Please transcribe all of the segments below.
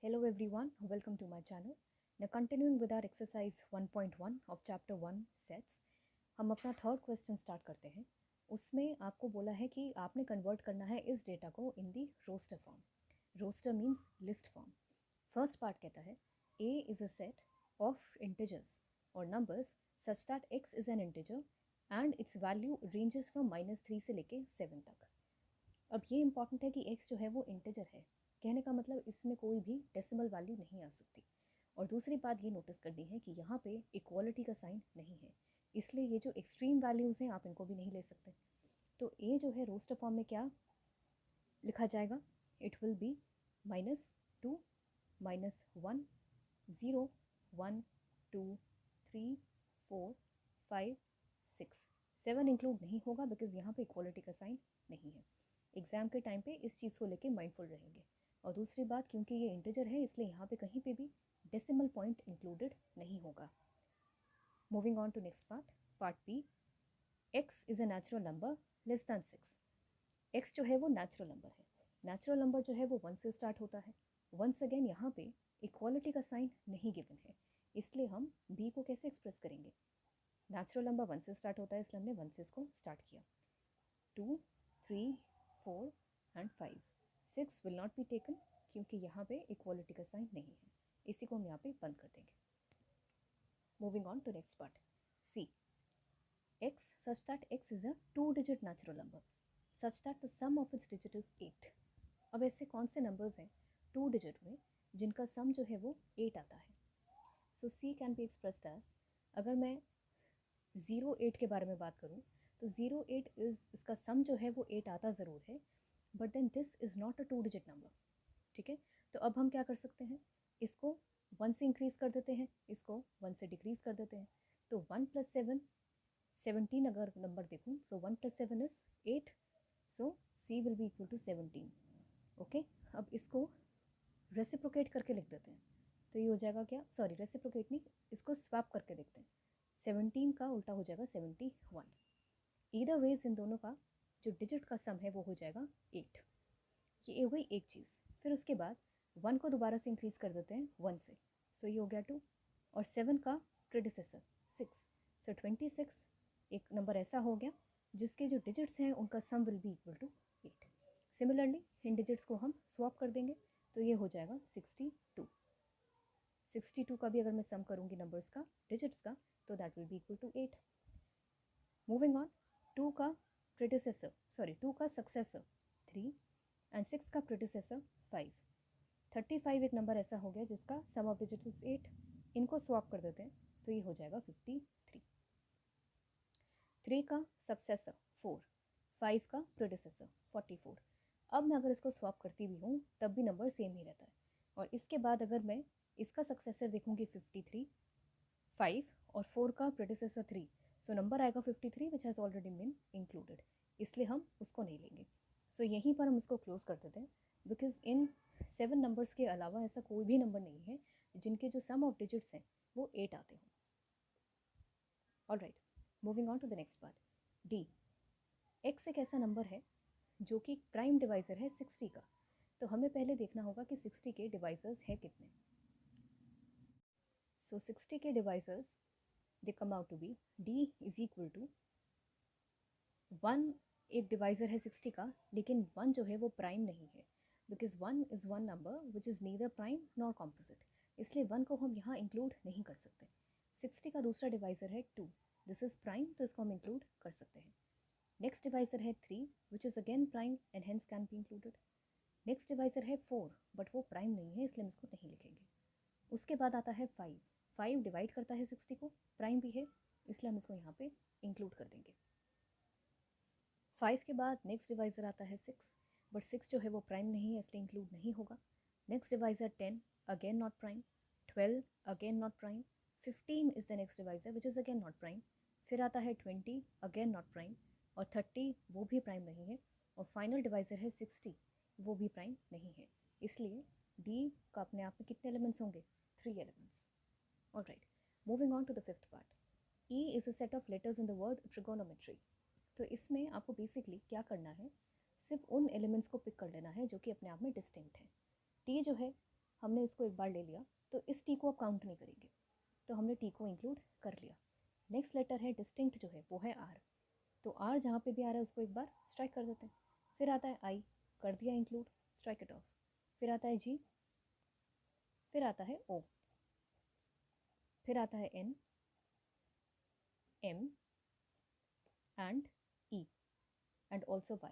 Hello everyone, welcome to my channel. Now continuing with our exercise 1.1 of chapter 1 sets, हम अपना third question start करते हैं. उसमें आपको बोला है कि आपने कन्वर्ट करना है इस डेटा को in the roster form. Roster means list form. First part कहता है A is a set of integers or numbers such that x is an integer and its value ranges from -3 से लेके 7 तक. अब ये इंपॉर्टेंट है कि x जो है वो इंटीजर है. कहने का मतलब इसमें कोई भी डेसिमल वैल्यू नहीं आ सकती. और दूसरी बात ये नोटिस करनी है कि यहाँ पे इक्वालिटी का साइन नहीं है, इसलिए ये जो एक्सट्रीम वैल्यूज़ हैं आप इनको भी नहीं ले सकते. तो ए जो है रोस्टर फॉर्म में क्या लिखा जाएगा? It will be -2, -1, 0, 1, 2, 3, 4, 5, 6. 7 इंक्लूड नहीं होगा बिकॉज यहाँ पे इक्वालिटी का साइन नहीं है. एग्ज़ाम के टाइम पे इस चीज़ को लेके माइंडफुल रहेंगे. और दूसरी बात, क्योंकि ये इंटीजर है इसलिए यहाँ पे कहीं पे भी डेसिमल पॉइंट इंक्लूडेड नहीं होगा. Moving on to next part B. X is a natural number less than 6. X जो है वो नेचुरल नंबर है. नेचुरल नंबर जो है वो 1 से स्टार्ट होता है. वंस अगेन यहाँ पे इक्वालिटी का साइन नहीं गिवन है, इसलिए हम बी को कैसे एक्सप्रेस करेंगे? नेचुरल नंबर 1 से स्टार्ट होता है इसलिए हमने 1 से इसको स्टार्ट किया. 2, 3, 4 and 5. 6 will not be taken क्योंकि यहाँ पे इक्वालिटी का साइन नहीं है. इसी को हम यहाँ पे बंद कर देंगे. Moving on to next part C. x such that x is a 2-digit natural number such that the sum of its digit is 8. अब ऐसे कौन से नंबर्स हैं 2 डिजिट में जिनका सम जो है वो 8 आता है? So c can be expressed as, अगर मैं 0, 8 के बारे में बात करूँ तो 0, 8 इज़, इसका सम जो है वो 8 आता ज़रूर है, but then this is not a 2 digit number. ठीक है, तो अब हम क्या कर सकते हैं? इसको 1 से इंक्रीज़ कर देते हैं, इसको 1 से डिक्रीज़ कर देते हैं. तो 1 + 7 17 अगर नंबर देखूँ, so 1 + 7 is 8. So c will be equal to 17. Okay, अब इसको रेसिप्रोकेट करके लिख देते हैं. तो ये हो जाएगा क्या? सॉरी, रेसिप्रोकेट नहीं, इसको स्वैप करके देखते हैं. 17 का उल्टा हो जाएगा 71. ईदर वेज इन दोनों का जो डिजिट का सम है वो हो जाएगा 8. ये हो गई एक चीज़. फिर उसके बाद 1 को दोबारा से इंक्रीज़ कर देते हैं 1 से, सो ये हो गया 2. और 7 का प्रेडिसेसर 6, सो 26. एक नंबर ऐसा हो गया जिसके जो डिजिट्स हैं उनका sum will be equal to 8. Similarly इन डिजिट्स को हम स्वैप कर देंगे तो ये हो जाएगा 62. 62 का भी अगर मैं सम करूँगी नंबर्स का, डिजिट्स का, तो that will be equal to 8. Moving on, 2 का प्रेडिसेसर, सॉरी 2 का सक्सेसर 3 एंड 6 का प्रेडिसेसर 5. 35 एक नंबर ऐसा हो गया जिसका सम ऑफ डिजिट्स इज 8. इनको स्वैप कर देते हैं तो ये हो जाएगा 53. 3 का सक्सेसर 4, 5 का प्रेडिसेसर 44. अब मैं अगर इसको स्वैप करती भी हूँ तब भी नंबर सेम ही रहता है. और इसके बाद अगर मैं इसका सक्सेसर देखूँगी 53, 5 और 4 का प्रेडिसेसर 3, सो नंबर आएगा 53 which has already been included, इसलिए हम उसको नहीं लेंगे. सो यहीं पर हम इसको क्लोज कर देते हैं बिकॉज इन 7 नंबर्स के अलावा ऐसा कोई भी नंबर नहीं है जिनके जो सम ऑफ डिजिट्स हैं वो 8 आते हों. Alright, moving on to the next part D. X एक ऐसा नंबर है जो कि प्राइम डिवाइज़र है 60 का. तो हमें पहले देखना होगा कि 60 के डिवाइजर्स हैं कितने. सो 60 के divisors they come out to be d is equal to 1. एक डिवाइज़र है 60 का, लेकिन 1 जो है वो प्राइम नहीं है because 1 is one number which is neither prime nor composite, इसलिए 1 को हम यहाँ इंक्लूड नहीं कर सकते. 60 का दूसरा डिवाइज़र है 2, दिस इज़ प्राइम, तो इसको हम इंक्लूड कर सकते हैं. नेक्स्ट डिवाइज़र है 3 which is again prime and hence can be included. Next divisor है 4 बट वो प्राइम नहीं है इसलिए हम इसको नहीं लिखेंगे. उसके बाद आता है 5. 5 डिवाइड करता है 60 को, प्राइम भी है इसलिए हम इसको यहाँ पे इंक्लूड कर देंगे. 5 के बाद नेक्स्ट डिवाइज़र आता है 6, बट 6 जो है वो प्राइम नहीं है इसलिए इंक्लूड नहीं होगा. Next divisor 10, again not prime. 12 again not prime. 15 is the next divisor which is again not prime. फिर आता है 20, अगेन नॉट प्राइम. और 30 वो भी प्राइम नहीं है. और फाइनल डिवाइज़र है 60, वो भी प्राइम नहीं है. इसलिए डी का अपने आप में कितने एलिमेंट्स होंगे? 3 elements. Alright, moving on to the fifth part. E is a set of letters in the word trigonometry. तो इसमें आपको बेसिकली क्या करना है, सिर्फ उन एलिमेंट्स को पिक कर लेना है जो कि अपने आप में डिस्टिंक्ट है. टी जो है हमने इसको एक बार ले लिया, तो इस टी को अब काउंट नहीं करेंगे, तो हमने टी को इंक्लूड कर लिया। नेक्स्ट लेटर है डिस्टिंक्ट जो है वो है आर, तो आर जहाँ पे भी आ रहा है उसको एक बार स्ट्राइक कर देते हैं। फिर आता है आई, कर दिया इंक्लूड, स्ट्राइक इट ऑफ। फिर आता है जी, फिर आता है ओ, फिर आता है N, M and E and also Y.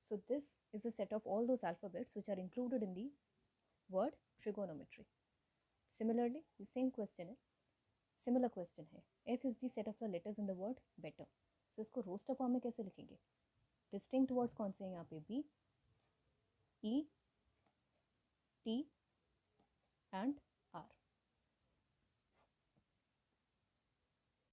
So this is a set of all those alphabets which are included in the word trigonometry. Similarly, the same question है, similar question है, F is the set of the letters in the word better. So इसको roster form में कैसे लिखेंगे? Distinct words कौन से हैं यहाँ पे? B, E, T and